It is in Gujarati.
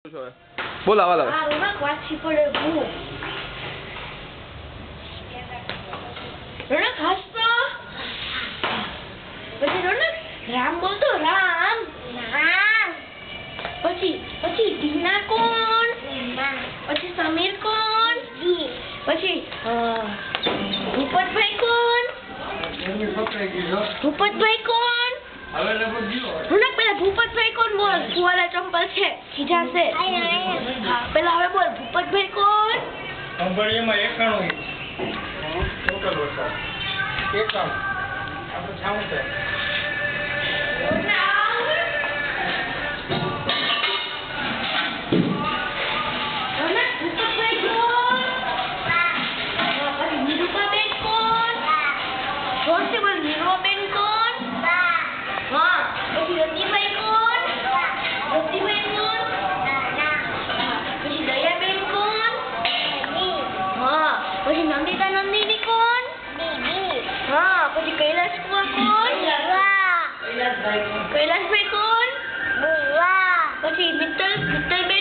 બોલ આવા લાવે આ રોનક વાંચી પડે બહુ રોનક હસતો પછી રોનક રામ બોલતો રામ રામ પછી ટીના કોણ પછી સમીર કોણ પછી ભૂપતભાઈ કોણ રોનક પેલા ભૂપતભાઈ કોણ બોલ ફુવાલા ચંપલ છે સીધા છે પેલા હવે બોલ ભૂપતભાઈ કોણ કંપનીમાં 91 ટોટલ વરસાદ 91 આપણે છાવું છે પછી નંદિતા નંદિની કોણ હા પછી કૈલાશ કુમાર કોણ કૈલાશભાઈ કોણ પછી મિત્તલબેન